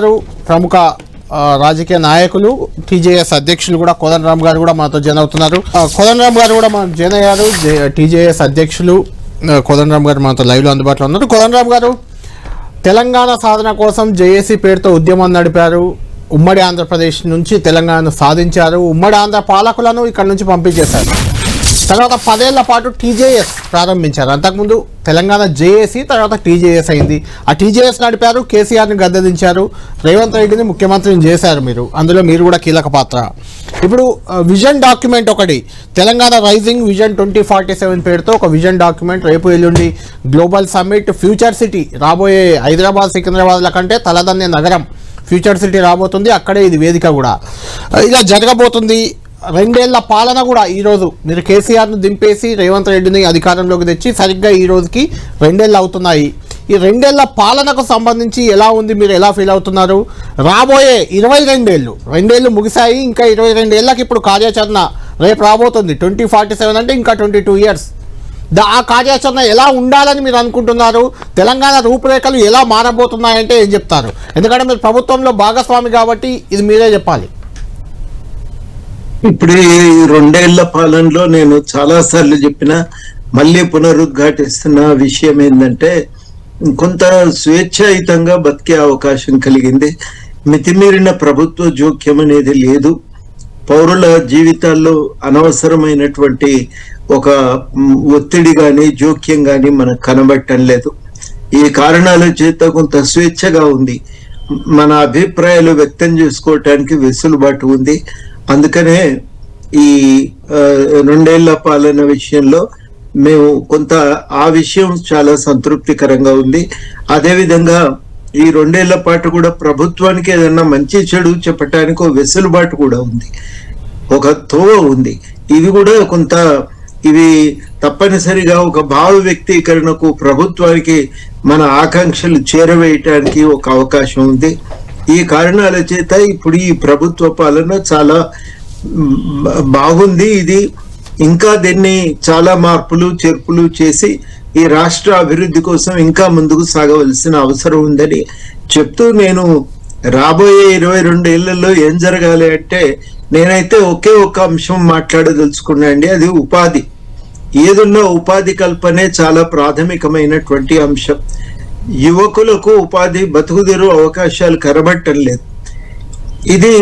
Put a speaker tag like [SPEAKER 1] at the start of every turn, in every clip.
[SPEAKER 1] ప్రముఖ రాజకీయ నాయకులు టీజేఎస్ అధ్యక్షులు కూడా కోదండరామ్ గారు కూడా మాతో జాయిన్ అవుతున్నారు. కోదండరామ్ గారు కూడా మనకు జాయిన్ అయ్యారు. టీజేఎస్ అధ్యక్షులు కోదండరామ్ గారు మనతో లైవ్లో అందుబాటులో ఉన్నారు. కోదండరామ్ గారు, తెలంగాణ సాధన కోసం జేఏసీ పేరుతో ఉద్యమం నడిపారు. ఉమ్మడి ఆంధ్రప్రదేశ్ నుంచి తెలంగాణను సాధించారు. ఉమ్మడి ఆంధ్ర పాలకులను ఇక్కడ నుంచి పంపించేశారు. తర్వాత 10 ఏళ్ల పాటు టీజేఎస్ ప్రారంభించారు. అంతకుముందు తెలంగాణ జేఏసీ, తర్వాత టీజేఎస్ అయింది. ఆ టీజేఎస్ నడిపారు. కేసీఆర్ని గద్దెదించారు. రేవంత్ రెడ్డిని ముఖ్యమంత్రిని చేశారు మీరు. అందులో మీరు కూడా కీలక పాత్ర. ఇప్పుడు విజన్ డాక్యుమెంట్ ఒకటి, తెలంగాణ రైజింగ్ విజన్ 2047 పేరుతో ఒక విజన్ డాక్యుమెంట్ రేపు ఎల్లుండి గ్లోబల్ సమ్మిట్ ఫ్యూచర్ సిటీ రాబోయే హైదరాబాద్ సికింద్రాబాద్ల కంటే తలదన్నే నగరం ఫ్యూచర్ సిటీ రాబోతుంది. అక్కడే ఇది వేదిక కూడా ఇలా జరగబోతుంది. 2 ఏళ్ల పాలన కూడా ఈరోజు మీరు కేసీఆర్ను దింపేసి రేవంత్ రెడ్డిని అధికారంలోకి తెచ్చి సరిగ్గా ఈ రోజుకి 2 ఏళ్ళు అవుతున్నాయి. ఈ 2 ఏళ్ల పాలనకు సంబంధించి ఎలా ఉంది, మీరు ఎలా ఫీల్ అవుతున్నారు? రాబోయే 22 ఏళ్ళు, 2 ఏళ్ళు ముగిశాయి, ఇంకా 22 ఏళ్ళకి ఇప్పుడు కార్యాచరణ రేపు రాబోతుంది. 2047 అంటే ఇంకా 22 ఇయర్స్. ఆ కార్యాచరణ ఎలా ఉండాలని మీరు అనుకుంటున్నారు? తెలంగాణ రూపురేఖలు ఎలా మారబోతున్నాయంటే ఏం చెప్తారు? ఎందుకంటే మీరు ప్రభుత్వంలో భాగస్వామి కాబట్టి ఇది మీరే చెప్పాలి.
[SPEAKER 2] ఇప్పుడు ఈ 2 ఏళ్ల పాలనలో నేను చాలా సార్లు చెప్పిన, మళ్ళీ పునరుద్ఘాటిస్తున్న విషయం ఏంటంటే, కొంత స్వేచ్ఛాయుతంగా బతికే అవకాశం కలిగింది. మితిమీరిన ప్రభుత్వ జోక్యం అనేది లేదు. పౌరుల జీవితాల్లో అనవసరమైనటువంటి ఒక ఒత్తిడి కానీ జోక్యం కానీ మనకు కనబడటం లేదు. ఈ కారణాల చేత కొంత స్వేచ్ఛగా ఉంది. మన అభిప్రాయాలు వ్యక్తం చేసుకోవటానికి వెసులుబాటు ఉంది. అందుకనే ఈ 2 ఏళ్ల పాలన విషయంలో మేము కొంత ఆ విషయం చాలా సంతృప్తికరంగా ఉంది. అదేవిధంగా ఈ 2 ఏళ్ల పాటు కూడా ప్రభుత్వానికి ఏదన్నా మంచి చెడు చెప్పటానికి ఒక వెసులుబాటు కూడా ఉంది, ఒక తోవ ఉంది. ఇవి కూడా కొంత ఇవి తప్పనిసరిగా ఒక భావ వ్యక్తీకరణకు ప్రభుత్వానికి మన ఆకాంక్షలు చేరవేయటానికి ఒక అవకాశం ఉంది. ఈ కారణాల చేత ఇప్పుడు ఈ ప్రభుత్వ పాలన చాలా బాగుంది. ఇది ఇంకా దీన్ని చాలా మార్పులు చేర్పులు చేసి ఈ రాష్ట్ర అభివృద్ధి కోసం ఇంకా ముందుకు సాగవలసిన అవసరం ఉందని చెప్తూ, నేను రాబోయే 22 ఏళ్లలో ఏం జరగాలి అంటే, నేనైతే ఒకే ఒక అంశం మాట్లాడదలుచుకున్నా అండి. అది ఉపాధి. ఏదున్నా ఉపాధి కల్పనే చాలా ప్రాథమికమైనటువంటి అంశం. యువకులకు ఉపాధి బతుకుదెరు అవకాశాలు కనబడటం లేదు. ఇది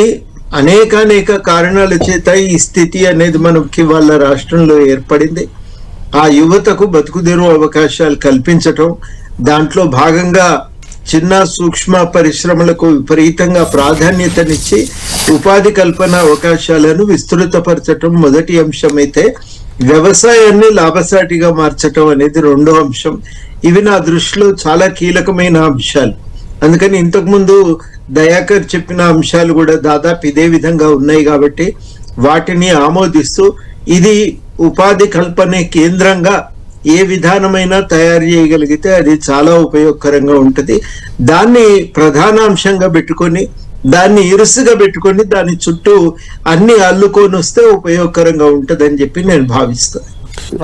[SPEAKER 2] అనేక కారణాల చేత ఈ స్థితి అనేది మనకి వాళ్ళ రాష్ట్రంలో ఏర్పడింది. ఆ యువతకు బతుకుదెరు అవకాశాలు కల్పించటం, దాంట్లో భాగంగా చిన్న సూక్ష్మ పరిశ్రమలకు విపరీతంగా ప్రాధాన్యతనిచ్చి ఉపాధి కల్పన అవకాశాలను విస్తృతపరచటం మొదటి అంశం అయితే, వ్యవసాయాన్ని లాభసాటిగా మార్చటం అనేది రెండో అంశం. ఇవి నా దృష్టిలో చాలా కీలకమైన అంశాలు. అందుకని ఇంతకుముందు దయాకర్ చెప్పిన అంశాలు కూడా దాదాపు ఇదే విధంగా ఉన్నాయి కాబట్టి వాటిని ఆమోదిస్తూ, ఇది ఉపాధి కల్పనే కేంద్రంగా ఏ విధానమైనా తయారు చేయగలిగితే అది చాలా ఉపయోగకరంగా ఉంటుంది. దాన్ని ప్రధానాంశంగా పెట్టుకొని, దాన్ని ఇరుసుగా పెట్టుకొని, దాని చుట్టూ అన్ని అల్లుకొని వస్తే ఉపయోగకరంగా ఉంటుందని చెప్పి నేను భావిస్తాను.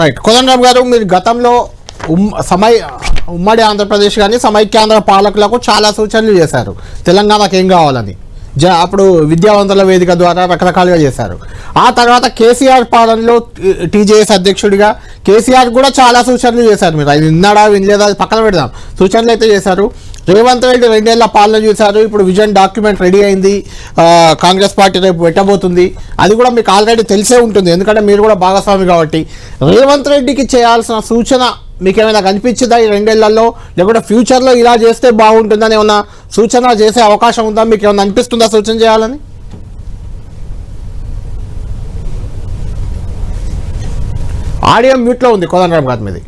[SPEAKER 1] రైట్. కోదండరామ్ గారు, మీరు గతంలో ఉమ్మడి ఆంధ్రప్రదేశ్ కానీ సమైక్యాంధ్ర పాలకులకు చాలా సూచనలు చేశారు తెలంగాణకు ఏం కావాలని. అప్పుడు విద్యావంతుల వేదిక ద్వారా రకరకాలుగా చేశారు. ఆ తర్వాత కేసీఆర్ పాలనలో టీజేఎస్ అధ్యక్షుడిగా కేసీఆర్ కూడా చాలా సూచనలు చేశారు. మీరు అది విన్నాడా వినలేదా అది పక్కన పెడదాం, సూచనలు అయితే చేశారు. రేవంత్ రెడ్డి 2 ఏళ్ల పాలన చూశారు. ఇప్పుడు విజన్ డాక్యుమెంట్ రెడీ అయింది. కాంగ్రెస్ పార్టీ రేపు పెట్టబోతుంది. అది కూడా మీకు ఆల్రెడీ తెలిసే ఉంటుంది, ఎందుకంటే మీరు కూడా భాగస్వామి కాబట్టి. రేవంత్ రెడ్డికి చేయాల్సిన సూచన మీకు ఏమైనా కనిపించిందా ఈ 2 ఏళ్లలో? లేకుంటే ఫ్యూచర్లో ఇలా చేస్తే బాగుంటుందని ఏమన్నా సూచన చేసే అవకాశం ఉందా? మీకు ఏమైనా అనిపిస్తుందా సూచన చేయాలని? ఆడియో మ్యూట్లో ఉంది కోదండరామ్ గారి మీద.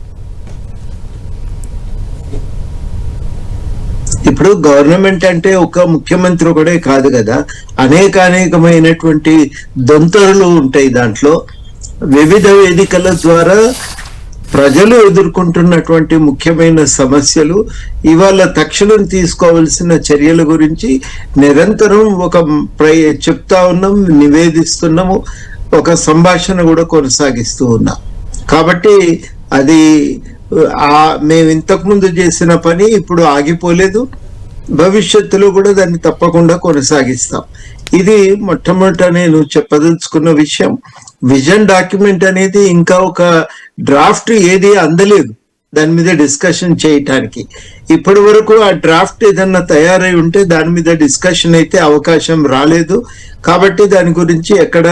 [SPEAKER 2] ఇప్పుడు గవర్నమెంట్ అంటే ఒక ముఖ్యమంత్రి ఒకడే కాదు కదా, అనేకమైనటువంటి దొంతరులు ఉంటాయి. దాంట్లో వివిధ వేదికల ద్వారా ప్రజలు ఎదుర్కొంటున్నటువంటి ముఖ్యమైన సమస్యలు, ఇవాళ తక్షణం తీసుకోవాల్సిన చర్యల గురించి నిరంతరం చెప్తా ఉన్నాం, నివేదిస్తున్నాము, ఒక సంభాషణ కూడా కొనసాగిస్తూ ఉన్నాం. కాబట్టి అది మేము ఇంతకు ముందు చేసిన పని ఇప్పుడు ఆగిపోలేదు. భవిష్యత్తులో కూడా దాన్ని తప్పకుండా కొనసాగిస్తాం. ఇది మొట్టమొదట నేను చెప్పదలుచుకున్న విషయం. విజన్ డాక్యుమెంట్ అనేది ఇంకా ఒక డ్రాఫ్ట్ ఏది అందలేదు దాని మీద డిస్కషన్ చేయటానికి. ఇప్పటి వరకు ఆ డ్రాఫ్ట్ ఏదన్నా తయారై ఉంటే దాని మీద డిస్కషన్ అయితే అవకాశం రాలేదు, కాబట్టి దాని గురించి ఎక్కడ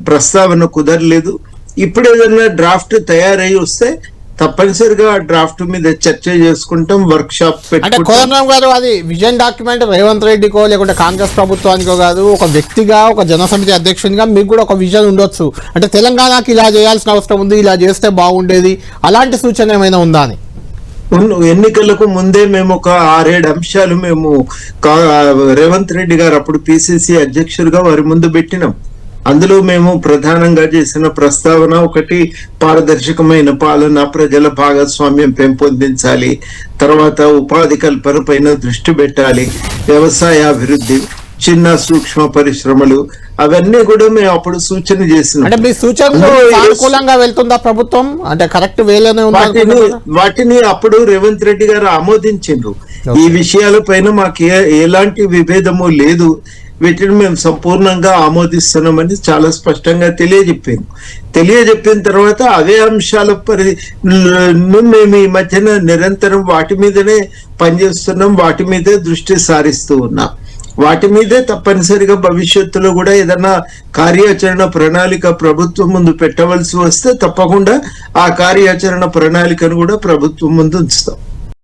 [SPEAKER 2] ప్రస్తావన కుదరలేదు. ఇప్పుడు ఏదన్నా డ్రాఫ్ట్ తయారై వస్తే తప్పనిసరిగా ఆ డ్రాఫ్ట్ మీద చర్చ చేసుకుంటాం, వర్క్ షాప్
[SPEAKER 1] అంటే
[SPEAKER 2] పెట్టుకుంటాం.
[SPEAKER 1] కోదండరామ్ గారు, అది విజన్ డాక్యుమెంట్ రేవంత్ రెడ్డికో లేకుంటే కాంగ్రెస్ ప్రభుత్వానికో కాదు, ఒక వ్యక్తిగా, ఒక జనసమితి అధ్యక్షునిగా మీకు కూడా ఒక విజన్ ఉండొచ్చు. అంటే తెలంగాణకి ఇలా చేయాల్సిన అవసరం ఉంది, ఇలా చేస్తే బాగుండేది, అలాంటి సూచన ఏమైనా ఉందా అని?
[SPEAKER 2] ఎన్నికలకు ముందే మేము ఒక 6-7 అంశాలు మేము రేవంత్ రెడ్డి గారు అప్పుడు పిసిసి అధ్యక్షుడిగా వారి ముందు పెట్టినాం. అందులో మేము ప్రధానంగా చేసిన ప్రస్తావన ఒకటి, పారదర్శకమైన పాలన, ప్రజల భాగస్వామ్యం పెంపొందించాలి, తర్వాత ఉపాధి కల్పన పైన దృష్టి పెట్టాలి, వ్యవసాయ అభివృద్ధి, చిన్న సూక్ష్మ పరిశ్రమలు, అవన్నీ కూడా మేము అప్పుడు సూచన చేసినాం.
[SPEAKER 1] అంటే మీ సూచనలు సానుకూలంగా వెళ్తుందా ప్రభుత్వం? అంటే కరెక్ట్ వేలోనే
[SPEAKER 2] వాటిని అప్పుడు రేవంత్ రెడ్డి గారు ఆమోదించిండ్రు. ఈ విషయాలపైన మాకు ఎలాంటి విభేదము లేదు, వీటిని మేము సంపూర్ణంగా ఆమోదిస్తున్నామని చాలా స్పష్టంగా తెలియజెప్పిన తర్వాత అవే అంశాల మేము ఈ మధ్యన నిరంతరం వాటి మీదనే పనిచేస్తున్నాం, వాటి మీదే దృష్టి సారిస్తూ ఉన్నాం. వాటి మీదే తప్పనిసరిగా భవిష్యత్తులో కూడా ఏదన్నా కార్యాచరణ ప్రణాళిక ప్రభుత్వం ముందు పెట్టవలసి వస్తే తప్పకుండా ఆ కార్యాచరణ ప్రణాళికను కూడా ప్రభుత్వం ముందు ఉంచుతాం.